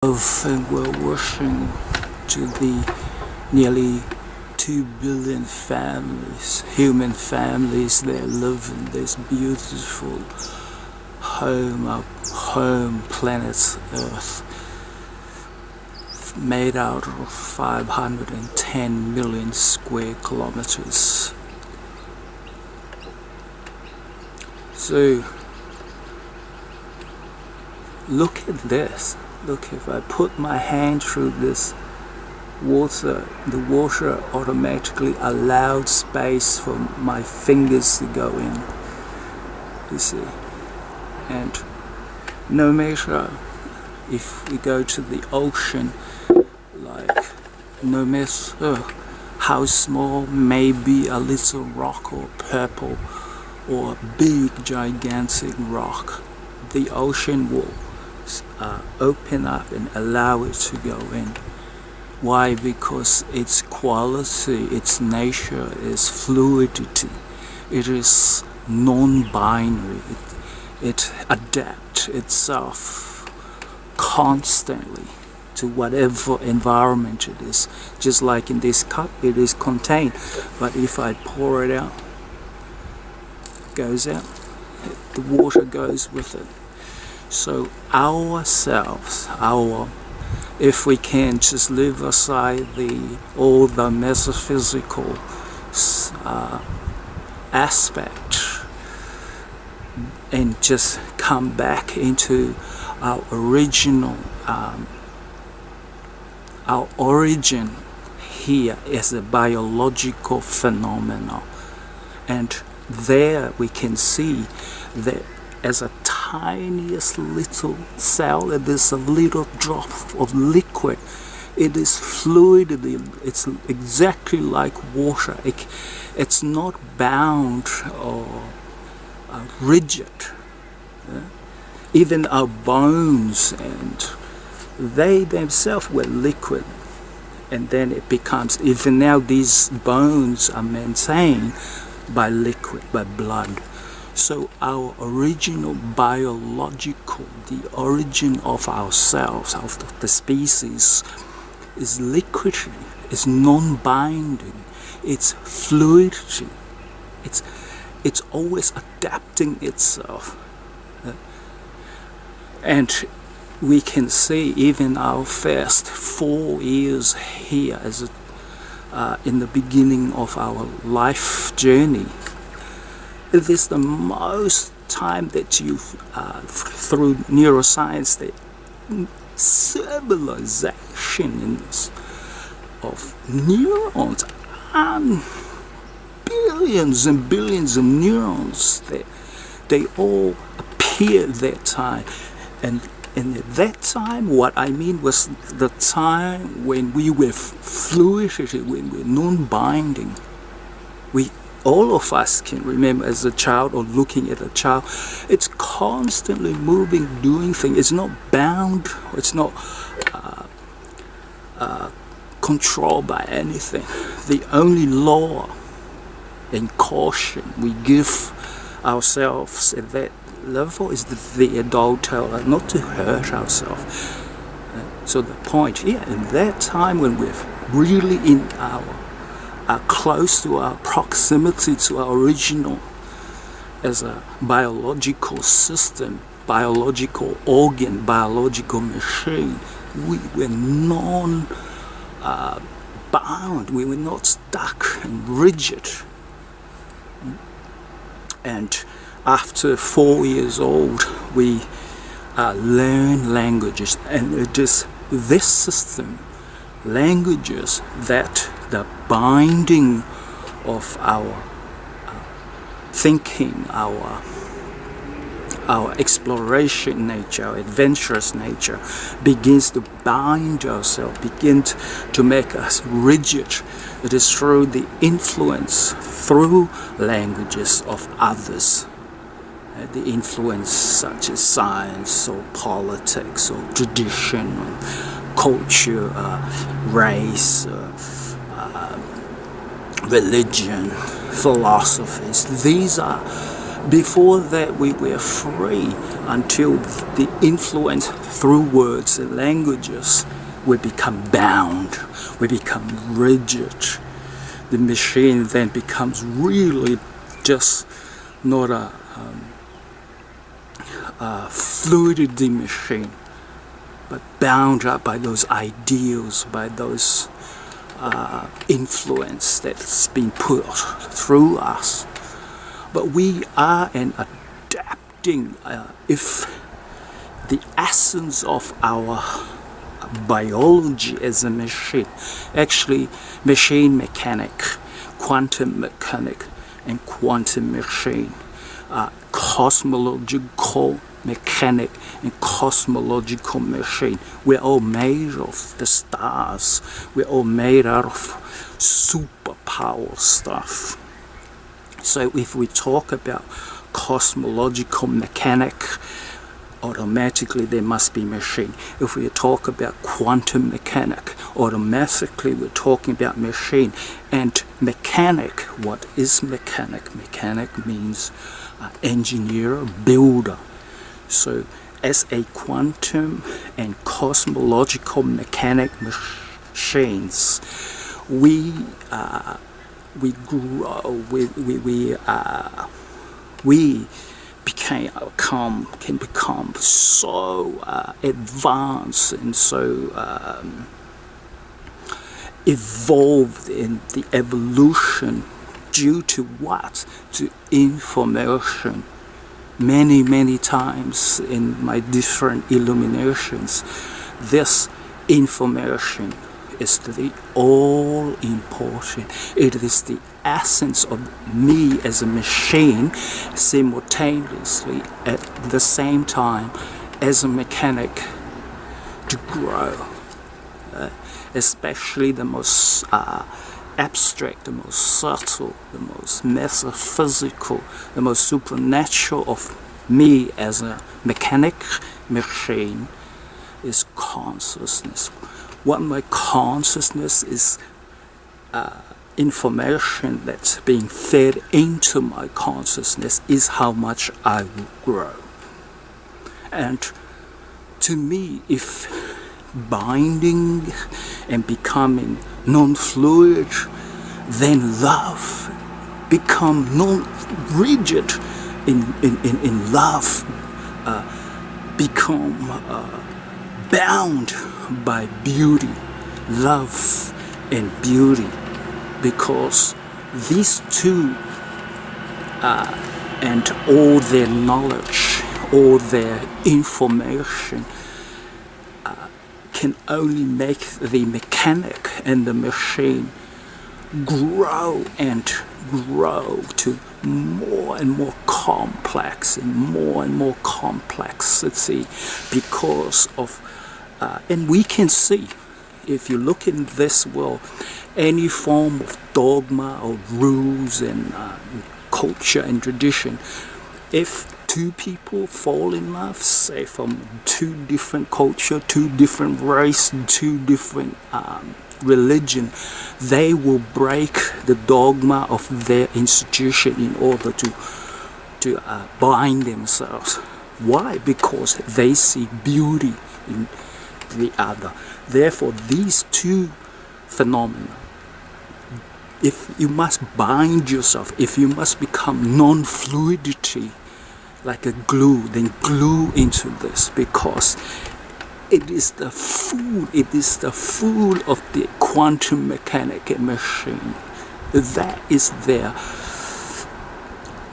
Of and well-wishing to the nearly 2 billion families, human families that live in this beautiful home planet Earth, made out of 510 million square kilometers. So look at this. Look, if I put my hand through this water, the water automatically allowed space for my fingers to go in, you see. And no matter if we go to the ocean, like no matter how small may be a little rock or pebble or a big gigantic rock, the ocean will open up and allow it to go in. Why? Because its quality, its nature is fluidity. It is non-binary. It adapts itself constantly to whatever environment it is. Just like in this cup, it is contained. But if I pour it out, it goes out. The water goes with it. So ourselves, if we can just leave aside all the metaphysical aspect and just come back into our original, our origin here as a biological phenomenon, and there we can see that as a tiniest little cell, it is a little drop of liquid. It is fluidity. It's exactly like water. It's not bound or rigid. Even our bones, and they themselves were liquid, and then it becomes, even now these bones are maintained by liquid, by blood. So our original biological, the origin of ourselves, of the species, is liquidity, it's non-binding, it's fluidity, it's always adapting itself. And we can see even our first 4 years here as in the beginning of our life journey. It is the most time that you, through neuroscience, the civilizations of neurons, and billions and billions of neurons, they all appeared that time. And at that time, what I mean was the time when we were fluidity, when we were non-binding. All of us can remember as a child, or looking at a child, it's constantly moving, doing things. It's not bound, it's not controlled by anything. The only law and caution we give ourselves at that level is the adult tell us not to hurt ourselves. So the point, in that time when we're really in close to our proximity to our original as a biological system, biological organ, biological machine, we were non-bound, we were not stuck and rigid. And after 4 years old, we learn languages, and it is this system, languages, that the binding of our thinking, our exploration nature, our adventurous nature begins to bind ourselves, begins to make us rigid. It is through the influence, through languages of others, the influence such as science or politics or tradition or culture, race, religion, philosophies. These are Before that, we were free until the influence through words and languages, we become bound, we become rigid. The machine then becomes really just not a fluidity machine, but bound up by those ideals, by those influence that's been put through us. But we are an adapting, if the essence of our biology as a machine, actually machine mechanic, quantum mechanic, and quantum machine, cosmological mechanic and cosmological machine. We're all made of the stars. We're all made out of superpower stuff. So if we talk about cosmological mechanic, automatically there must be machine. If we talk about quantum mechanic, automatically we're talking about machine. And mechanic, what is mechanic? Mechanic means engineer, builder. So as a quantum and cosmological mechanic machines, we grow, we can become so advanced and so evolved in the evolution due to what? To information. Many times in my different illuminations, this information is the all important. It is the essence of me as a machine, simultaneously at the same time as a mechanic, to grow. Especially the most abstract, the most subtle, the most metaphysical, the most supernatural of me as a mechanic machine is consciousness. What my consciousness is, information that's being fed into my consciousness is how much I will grow. And to me, if binding and becoming non-fluid, then love become non-rigid. In love, become bound by beauty, love and beauty, because these two and all their knowledge, all their information can only make the mechanic and the machine grow and grow to more and more complex and more complexity because of and we can see, if you look in this world, any form of dogma or rules and culture and tradition, if two people fall in love, say from two different culture, two different race, two different religion, they will break the dogma of their institution in order to bind themselves. Why? Because they see beauty in the other. Therefore, these two phenomena, if you must bind yourself, if you must become non-fluidity, like a glue, then glue into this, because it is the food of the quantum mechanic machine. That is their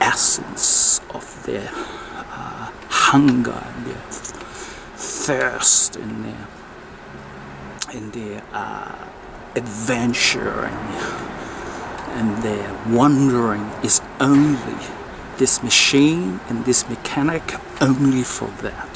essence of their hunger, and their thirst, and their adventure, and their wandering is only this machine and this mechanic, only for that.